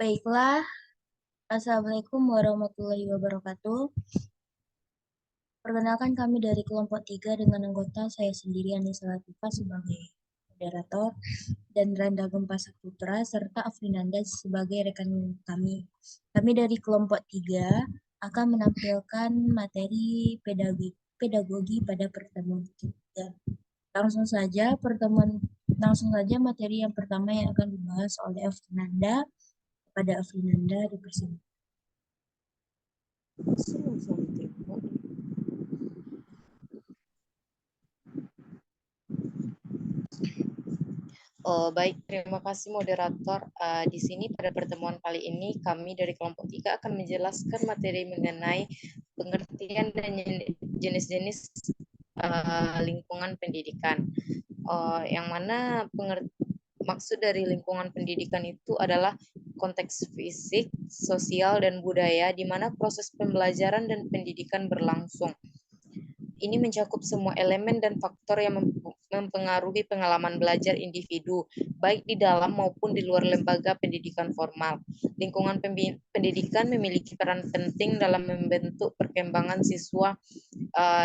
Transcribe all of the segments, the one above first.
Baiklah, Assalamualaikum warahmatullahi wabarakatuh. Perkenalkan kami dari kelompok 3 dengan anggota saya sendiri Anissa Latifah sebagai moderator dan Randa Gempa Saputra serta Afrinanda sebagai rekan kami. Kami dari kelompok 3 akan menampilkan materi pedagogi pada pertemuan kita. Langsung saja materi yang pertama yang akan dibahas oleh Afrinanda. Pada Afrinanda dipersilakan. Baik, terima kasih moderator. Di sini pada pertemuan kali ini kami dari kelompok 3 akan menjelaskan materi mengenai pengertian dan jenis-jenis lingkungan pendidikan. Yang mana maksud dari lingkungan pendidikan itu adalah konteks fisik, sosial, dan budaya di mana proses pembelajaran dan pendidikan berlangsung. Ini mencakup semua elemen dan faktor yang mempengaruhi pengalaman belajar individu, baik di dalam maupun di luar lembaga pendidikan formal. Lingkungan pendidikan memiliki peran penting dalam membentuk perkembangan siswa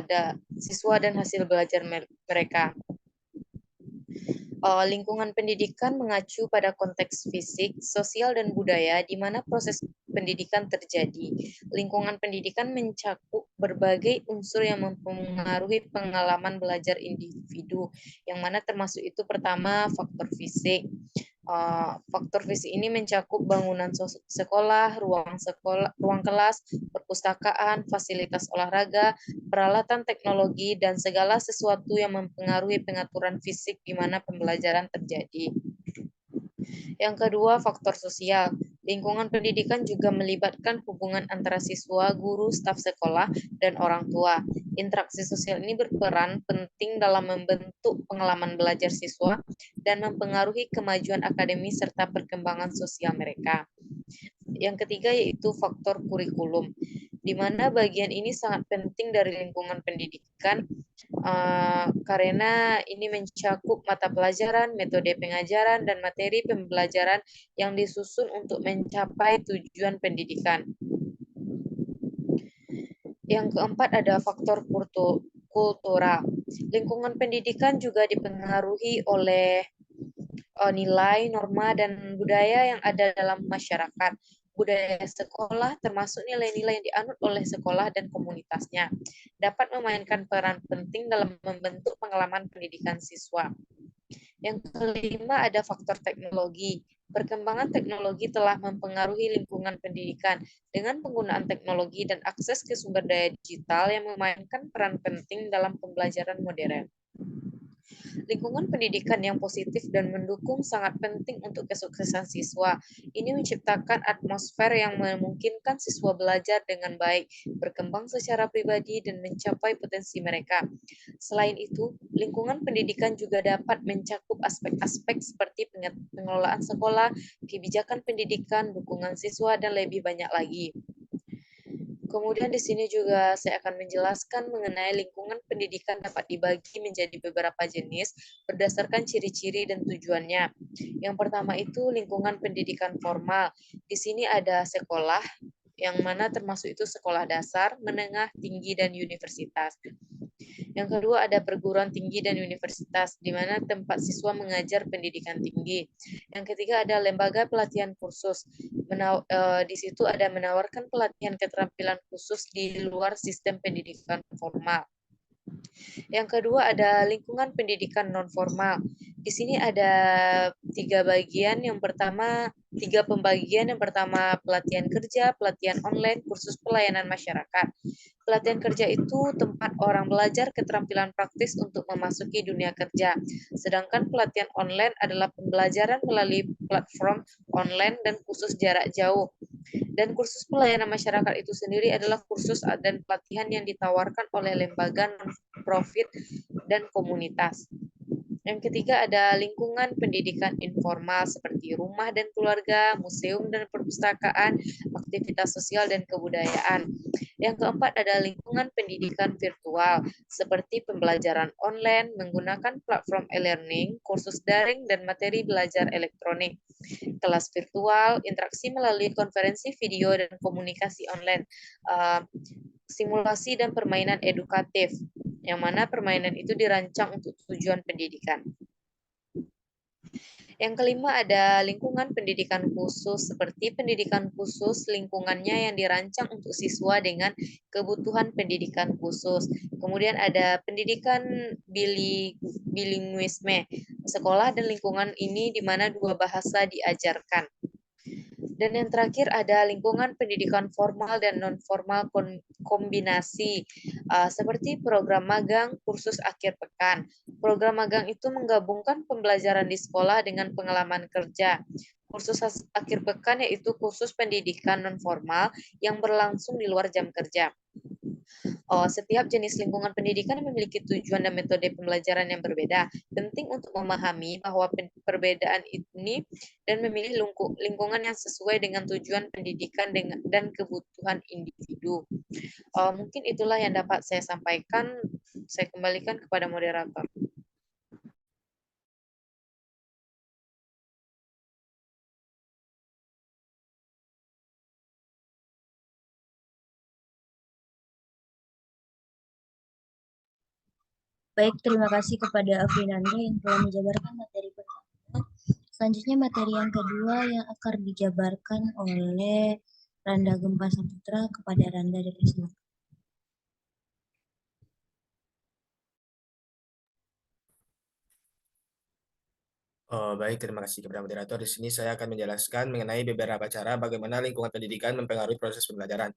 dan hasil belajar mereka. Lingkungan pendidikan mengacu pada konteks fisik, sosial, dan budaya di mana proses pendidikan terjadi. Lingkungan pendidikan mencakup berbagai unsur yang mempengaruhi pengalaman belajar individu, yang mana termasuk itu pertama faktor fisik. Faktor fisik ini mencakup bangunan sekolah, ruang kelas, perpustakaan, fasilitas olahraga, peralatan teknologi, dan segala sesuatu yang mempengaruhi pengaturan fisik di mana pembelajaran terjadi. Yang kedua, faktor sosial. Lingkungan pendidikan juga melibatkan hubungan antara siswa, guru, staf sekolah, dan orang tua. Interaksi sosial ini berperan penting dalam membentuk pengalaman belajar siswa dan mempengaruhi kemajuan akademis serta perkembangan sosial mereka. Yang ketiga yaitu faktor kurikulum, di mana bagian ini sangat penting dari lingkungan pendidikan karena ini mencakup mata pelajaran, metode pengajaran, dan materi pembelajaran yang disusun untuk mencapai tujuan pendidikan. Yang keempat ada faktor kultural. Lingkungan pendidikan juga dipengaruhi oleh nilai, norma, dan budaya yang ada dalam masyarakat. Budaya sekolah termasuk nilai-nilai yang dianut oleh sekolah dan komunitasnya dapat memainkan peran penting dalam membentuk pengalaman pendidikan siswa. Yang kelima ada faktor teknologi. Perkembangan teknologi telah mempengaruhi lingkungan pendidikan dengan penggunaan teknologi dan akses ke sumber daya digital yang memainkan peran penting dalam pembelajaran modern. Lingkungan pendidikan yang positif dan mendukung sangat penting untuk kesuksesan siswa. Ini menciptakan atmosfer yang memungkinkan siswa belajar dengan baik, berkembang secara pribadi, dan mencapai potensi mereka. Selain itu, lingkungan pendidikan juga dapat mencakup aspek-aspek seperti pengelolaan sekolah, kebijakan pendidikan, dukungan siswa, dan lebih banyak lagi. Kemudian di sini juga saya akan menjelaskan mengenai lingkungan pendidikan dapat dibagi menjadi beberapa jenis berdasarkan ciri-ciri dan tujuannya. Yang pertama itu lingkungan pendidikan formal. Di sini ada sekolah, yang mana termasuk itu sekolah dasar, menengah, tinggi, dan universitas. Yang kedua ada perguruan tinggi dan universitas, di mana tempat siswa mengajar pendidikan tinggi. Yang ketiga ada lembaga pelatihan khusus. Di situ ada menawarkan pelatihan keterampilan khusus di luar sistem pendidikan formal. Yang kedua ada lingkungan pendidikan non formal. Di sini ada tiga pembagian. Yang pertama pelatihan kerja, pelatihan online, kursus pelayanan masyarakat. Pelatihan kerja itu tempat orang belajar keterampilan praktis untuk memasuki dunia kerja. Sedangkan pelatihan online adalah pembelajaran melalui platform online dan kursus jarak jauh. Dan kursus pelayanan masyarakat itu sendiri adalah kursus dan pelatihan yang ditawarkan oleh lembaga non-profit dan komunitas. Yang ketiga ada lingkungan pendidikan informal seperti rumah dan keluarga, museum dan perpustakaan, aktivitas sosial dan kebudayaan. Yang keempat ada lingkungan pendidikan virtual seperti pembelajaran online menggunakan platform e-learning, kursus daring, dan materi belajar elektronik. Kelas virtual, interaksi melalui konferensi video dan komunikasi online, simulasi dan permainan edukatif, yang mana permainan itu dirancang untuk tujuan pendidikan. Yang kelima ada lingkungan pendidikan khusus, seperti pendidikan khusus lingkungannya yang dirancang untuk siswa dengan kebutuhan pendidikan khusus. Kemudian ada pendidikan bilinguisme, sekolah dan lingkungan ini di mana dua bahasa diajarkan. Dan yang terakhir ada lingkungan pendidikan formal dan non-formal kombinasi, seperti program magang, kursus akhir pekan. Program magang itu menggabungkan pembelajaran di sekolah dengan pengalaman kerja. Kursus akhir pekan yaitu kursus pendidikan non-formal yang berlangsung di luar jam kerja. Setiap jenis lingkungan pendidikan memiliki tujuan dan metode pembelajaran yang berbeda. Penting untuk memahami bahwa perbedaan ini dan memilih lingkungan yang sesuai dengan tujuan pendidikan dan kebutuhan individu. Mungkin itulah yang dapat saya sampaikan. Saya kembalikan kepada moderator. Baik, terima kasih kepada Afrinanda yang telah menjabarkan materi pertama. Selanjutnya materi yang kedua yang akan dijabarkan oleh Randa Gempa Saputra kepada Randa dari Silakan. Baik, terima kasih kepada moderator. Di sini saya akan menjelaskan mengenai beberapa cara bagaimana lingkungan pendidikan mempengaruhi proses pembelajaran.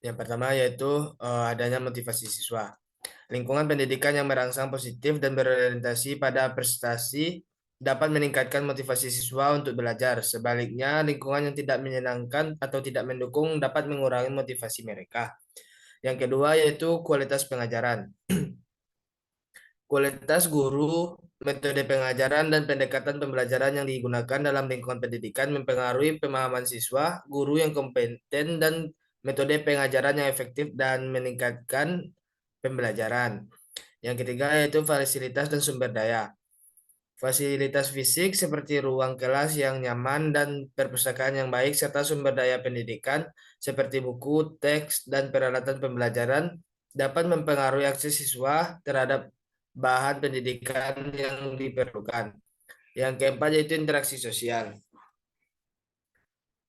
Yang pertama yaitu adanya motivasi siswa. Lingkungan pendidikan yang merangsang positif dan berorientasi pada prestasi dapat meningkatkan motivasi siswa untuk belajar. Sebaliknya, lingkungan yang tidak menyenangkan atau tidak mendukung dapat mengurangi motivasi mereka. Yang kedua yaitu kualitas pengajaran. Kualitas guru, metode pengajaran, dan pendekatan pembelajaran yang digunakan dalam lingkungan pendidikan mempengaruhi pemahaman siswa, guru yang kompeten, dan metode pengajaran yang efektif dan meningkatkan pembelajaran. Yang ketiga yaitu fasilitas dan sumber daya. Fasilitas fisik seperti ruang kelas yang nyaman dan perpustakaan yang baik serta sumber daya pendidikan seperti buku, teks, dan peralatan pembelajaran dapat mempengaruhi akses siswa terhadap bahan pendidikan yang diperlukan. Yang keempat yaitu interaksi sosial.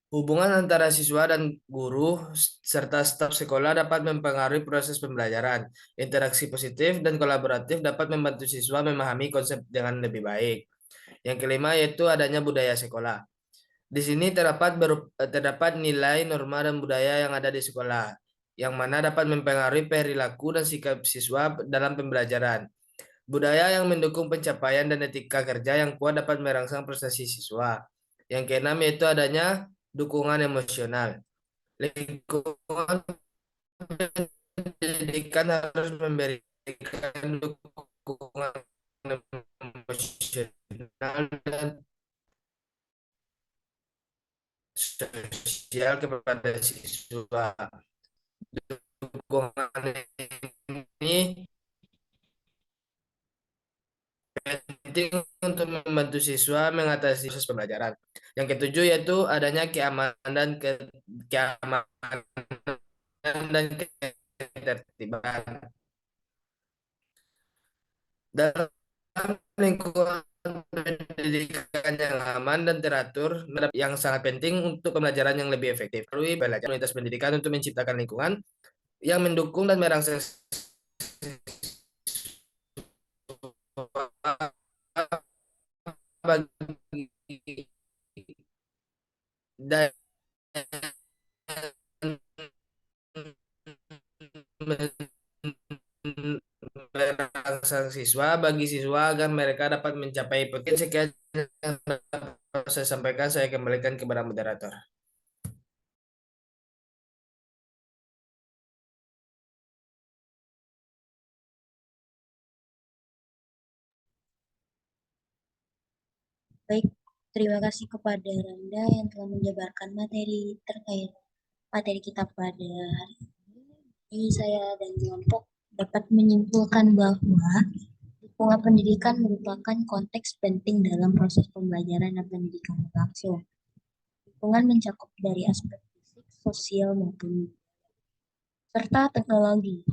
Hubungan antara siswa dan guru serta staf sekolah dapat mempengaruhi proses pembelajaran. Interaksi positif dan kolaboratif dapat membantu siswa memahami konsep dengan lebih baik. Yang kelima yaitu adanya budaya sekolah. Di sini terdapat nilai, norma, dan budaya yang ada di sekolah, yang mana dapat mempengaruhi perilaku dan sikap siswa dalam pembelajaran. Budaya yang mendukung pencapaian dan etika kerja yang kuat dapat merangsang prestasi siswa. Yang keenam yaitu adanya dukungan emosional. Lingkungan pendidikan harus memberikan dukungan emosional dan sosial kepada siswa. Dukungan ini penting untuk membantu siswa mengatasi proses pembelajaran. Yang ketujuh yaitu adanya keamanan dan ketertiban. Dalam lingkungan pendidikan yang aman dan teratur, yang sangat penting untuk pembelajaran yang lebih efektif. Melalui belajar komunitas pendidikan untuk menciptakan lingkungan yang mendukung dan merangsang bagi dan merangsang siswa bagi siswa agar mereka dapat mencapai potensi. Sekian yang dapat saya sampaikan, saya kembalikan kepada moderator. Baik, terima kasih kepada Randa yang telah menjabarkan materi terkait materi kita pada hari ini. Jadi saya dan kelompok dapat menyimpulkan bahwa dukungan pendidikan merupakan konteks penting dalam proses pembelajaran dan pendidikan langsung. Dukungan mencakup dari aspek fisik, sosial, maupun serta teknologi.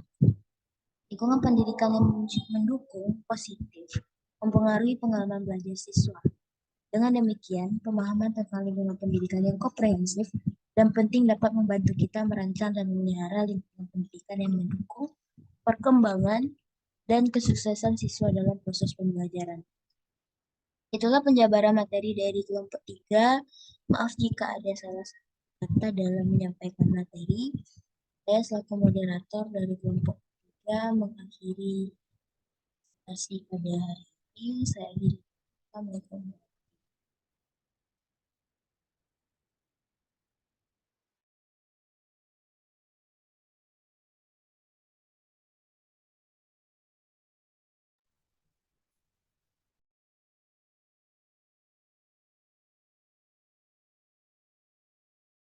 Lingkungan pendidikan yang mendukung positif mempengaruhi pengalaman belajar siswa. Dengan demikian, pemahaman tentang lingkungan pendidikan yang komprehensif dan penting dapat membantu kita merancang dan memelihara lingkungan pendidikan yang mendukung perkembangan dan kesuksesan siswa dalam proses pembelajaran. Itulah penjabaran materi dari kelompok 3. Maaf jika ada salah kata dalam menyampaikan materi. Saya selaku moderator dari kelompok 3 mengakhiri sesi pada hari ini. Saya akhiri. Assalamualaikum.